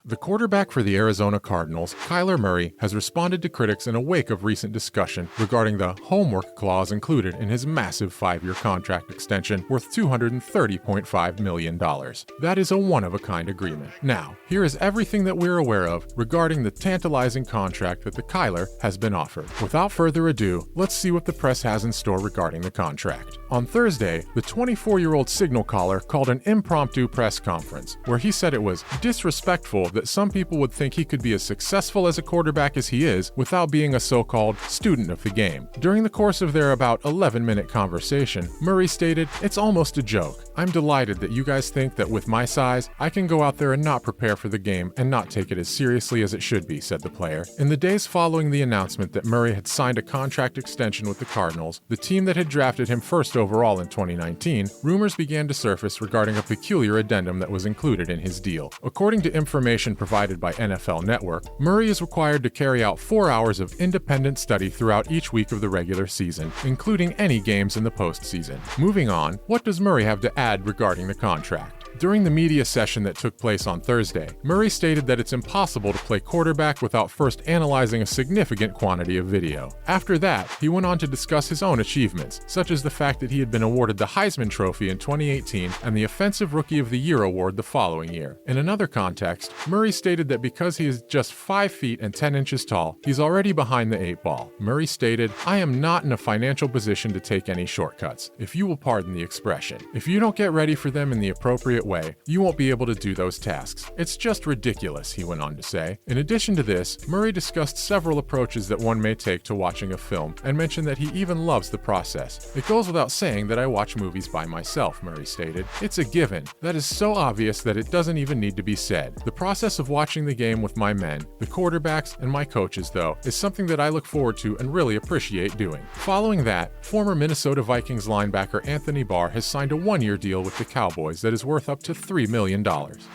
The quarterback for the Arizona Cardinals, Kyler Murray, has responded to critics in a wake of recent discussion regarding the homework clause included in his massive 5-year contract extension worth $230.5 million. That is a one-of-a-kind agreement. Now, here is everything that we're aware of regarding the tantalizing contract that the Kyler has been offered. Without further ado, let's see what the press has in store regarding the contract. On Thursday, the 24-year-old signal caller called an impromptu press conference, where he said it was disrespectful that some people would think he could be as successful as a quarterback as he is without being a so-called student of the game. During the course of their about 11-minute conversation, Murray stated, "It's almost a joke. I'm delighted that you guys think that with my size, I can go out there and not prepare for the game and not take it as seriously as it should be," said the player. In the days following the announcement that Murray had signed a contract extension with the Cardinals, the team that had drafted him first overall in 2019, rumors began to surface regarding a peculiar addendum that was included in his deal. According to information provided by NFL Network, Murray is required to carry out 4 hours of independent study throughout each week of the regular season, including any games in the postseason. Moving on, what does Murray have to add regarding the contract? During the media session that took place on Thursday, Murray stated that it's impossible to play quarterback without first analyzing a significant quantity of video. After that, he went on to discuss his own achievements, such as the fact that he had been awarded the Heisman Trophy in 2018 and the Offensive Rookie of the Year award the following year. In another context, Murray stated that because he is just 5 feet and 10 inches tall, he's already behind the 8 ball. Murray stated, "I am not in a financial position to take any shortcuts, if you will pardon the expression. If you don't get ready for them in the appropriate way, you won't be able to do those tasks. It's just ridiculous," he went on to say. In addition to this, Murray discussed several approaches that one may take to watching a film and mentioned that he even loves the process. "It goes without saying that I watch movies by myself," Murray stated. "It's a given. That is so obvious that it doesn't even need to be said. The process of watching the game with my men, the quarterbacks, and my coaches, though, is something that I look forward to and really appreciate doing." Following that, former Minnesota Vikings linebacker Anthony Barr has signed a 1-year deal with the Cowboys that is worth up to $3 million.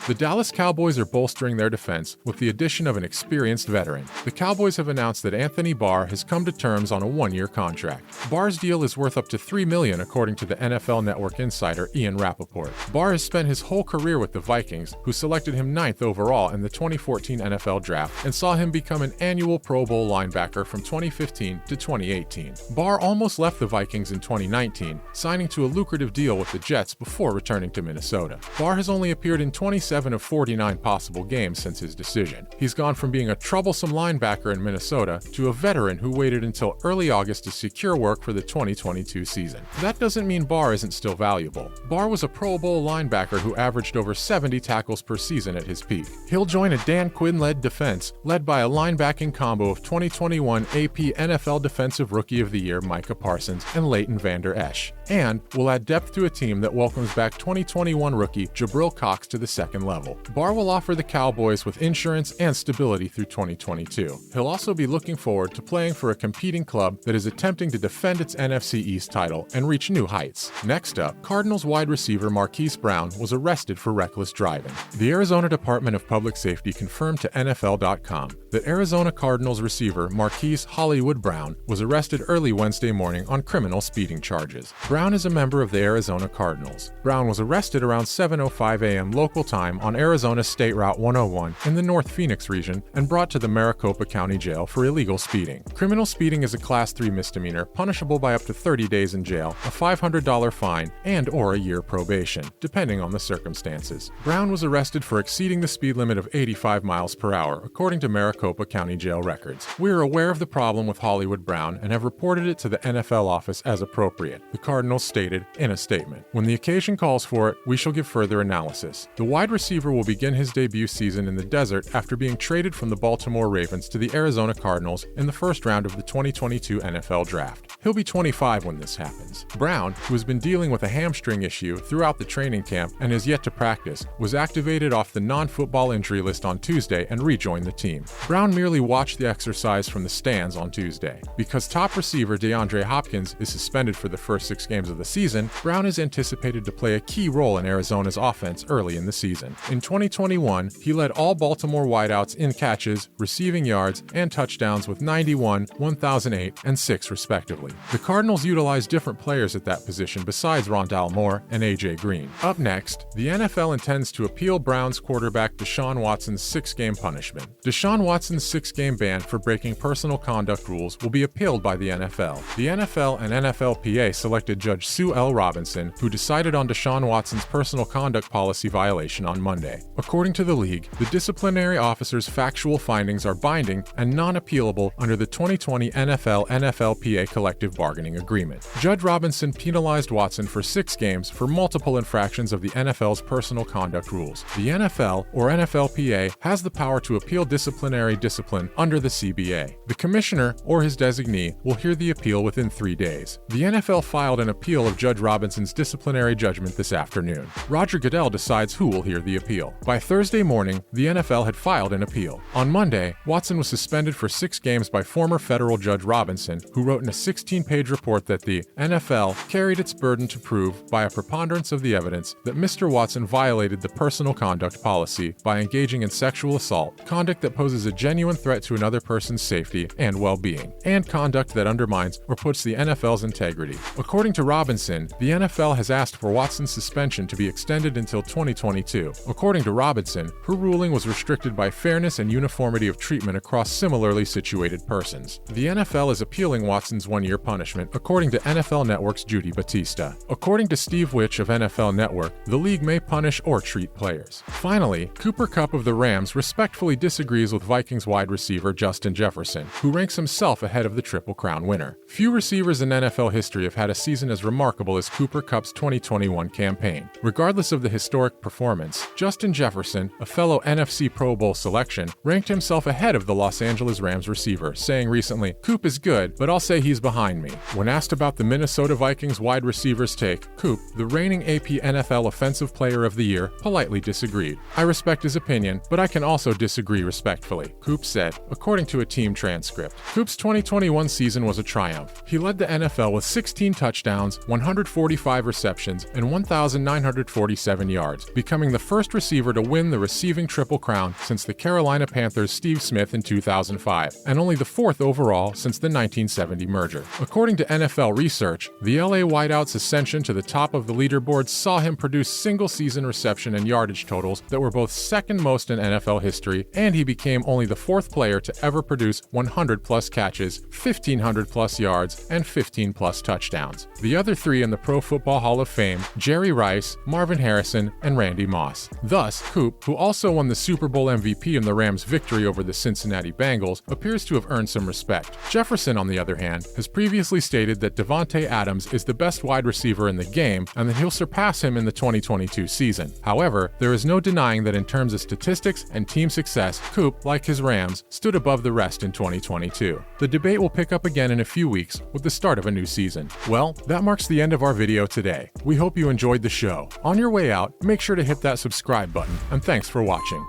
The Dallas Cowboys are bolstering their defense with the addition of an experienced veteran. The Cowboys have announced that Anthony Barr has come to terms on a 1-year contract. Barr's deal is worth up to $3 million according to the NFL Network insider Ian Rappaport. Barr has spent his whole career with the Vikings, who selected him 9th overall in the 2014 NFL Draft and saw him become an annual Pro Bowl linebacker from 2015 to 2018. Barr almost left the Vikings in 2019, signing to a lucrative deal with the Jets before returning to Minnesota. Barr has only appeared in 27 of 49 possible games since his decision. He's gone from being a troublesome linebacker in Minnesota to a veteran who waited until early August to secure work for the 2022 season. That doesn't mean Barr isn't still valuable. Barr was a Pro Bowl linebacker who averaged over 70 tackles per season at his peak. He'll join a Dan Quinn-led defense led by a linebacking combo of 2021 AP NFL Defensive Rookie of the Year Micah Parsons and Leighton Vander Esch, and will add depth to a team that welcomes back 2021 rookie Jabril Cox to the second level. Barr will offer the Cowboys with insurance and stability through 2022. He'll also be looking forward to playing for a competing club that is attempting to defend its NFC East title and reach new heights. Next up, Cardinals wide receiver Marquise Brown was arrested for reckless driving. The Arizona Department of Public Safety confirmed to NFL.com that Arizona Cardinals receiver Marquise Hollywood Brown was arrested early Wednesday morning on criminal speeding charges. Brown is a member of the Arizona Cardinals. Brown was arrested around 7:05 a.m. local time on Arizona State Route 101 in the North Phoenix region and brought to the Maricopa County Jail for illegal speeding. Criminal speeding is a Class 3 misdemeanor punishable by up to 30 days in jail, a $500 fine, and/or a year probation, depending on the circumstances. Brown was arrested for exceeding the speed limit of 85 miles per hour, according to Maricopa County Jail records. "We are aware of the problem with Hollywood Brown and have reported it to the NFL office as appropriate," the Cardinals stated in a statement. "When the occasion calls for it, we shall give further analysis." The wide receiver will begin his debut season in the desert after being traded from the Baltimore Ravens to the Arizona Cardinals in the first round of the 2022 NFL Draft. He'll be 25 when this happens. Brown, who has been dealing with a hamstring issue throughout the training camp and has yet to practice, was activated off the non-football injury list on Tuesday and rejoined the team. Brown merely watched the exercise from the stands on Tuesday. Because top receiver DeAndre Hopkins is suspended for the first 6 games of the season, Brown is anticipated to play a key role in Arizona's Arizona's offense early in the season. In 2021, he led all Baltimore wideouts in catches, receiving yards, and touchdowns with 91, 1,008, and 6 respectively. The Cardinals utilized different players at that position besides Rondale Moore and A.J. Green. Up next, the NFL intends to appeal Browns quarterback Deshaun Watson's 6-game punishment. Deshaun Watson's 6-game ban for breaking personal conduct rules will be appealed by the NFL. The NFL and NFLPA selected Judge Sue L. Robinson, who decided on Deshaun Watson's personal conduct policy violation on Monday. According to the league, the disciplinary officer's factual findings are binding and non-appealable under the 2020 NFL-NFLPA collective bargaining agreement. Judge Robinson penalized Watson for 6 games for multiple infractions of the NFL's personal conduct rules. The NFL, or NFLPA, has the power to appeal disciplinary discipline under the CBA. The commissioner, or his designee, will hear the appeal within 3 days. The NFL filed an appeal of Judge Robinson's disciplinary judgment this afternoon. Roger Goodell decides who will hear the appeal. By Thursday morning, the NFL had filed an appeal. On Monday, Watson was suspended for 6 games by former federal Judge Robinson, who wrote in a 16-page report that the NFL carried its burden to prove, by a preponderance of the evidence, that Mr. Watson violated the personal conduct policy by engaging in sexual assault, conduct that poses a genuine threat to another person's safety and well-being, and conduct that undermines or puts the NFL's integrity. According to Robinson, the NFL has asked for Watson's suspension to be extended until 2022. According to Robinson, her ruling was restricted by fairness and uniformity of treatment across similarly situated persons. The NFL is appealing Watson's 1-year punishment, according to NFL Network's Judy Batista. According to Steve Witch of NFL Network, the league may punish or treat players. Finally, Cooper Kupp of the Rams respectfully disagrees with Vikings wide receiver Justin Jefferson, who ranks himself ahead of the Triple Crown winner. Few receivers in NFL history have had a season as remarkable as Cooper Kupp's 2021 campaign. Regardless of the historic performance, Justin Jefferson, a fellow NFC Pro Bowl selection, ranked himself ahead of the Los Angeles Rams receiver, saying recently, "Coop is good, but I'll say he's behind me." When asked about the Minnesota Vikings wide receivers take, Coop, the reigning AP NFL Offensive Player of the Year, politely disagreed. "I respect his opinion, but I can also disagree respectfully," Coop said, according to a team transcript. Coop's 2021 season was a triumph. He led the NFL with 16 touchdowns, 145 receptions, and 1,947 yards, becoming the first receiver to win the receiving Triple Crown since the Carolina Panthers' Steve Smith in 2005, and only the 4th overall since the 1970 merger. According to NFL research, the LA wideout's ascension to the top of the leaderboard saw him produce single-season reception and yardage totals that were both second most in NFL history, and he became only the 4th player to ever produce 100-plus catches, 1,500-plus yards, and 15-plus touchdowns. The other 3 in the Pro Football Hall of Fame, Jerry Rice, Marvin Harrison, and Randy Moss. Thus, Coop, who also won the Super Bowl MVP in the Rams' victory over the Cincinnati Bengals, appears to have earned some respect. Jefferson, on the other hand, has previously stated that Davante Adams is the best wide receiver in the game and that he'll surpass him in the 2022 season. However, there is no denying that in terms of statistics and team success, Coop, like his Rams, stood above the rest in 2022. The debate will pick up again in a few weeks with the start of a new season. Well, that marks the end of our video today. We hope you enjoyed the show. On your way out, make sure to hit that subscribe button, and thanks for watching.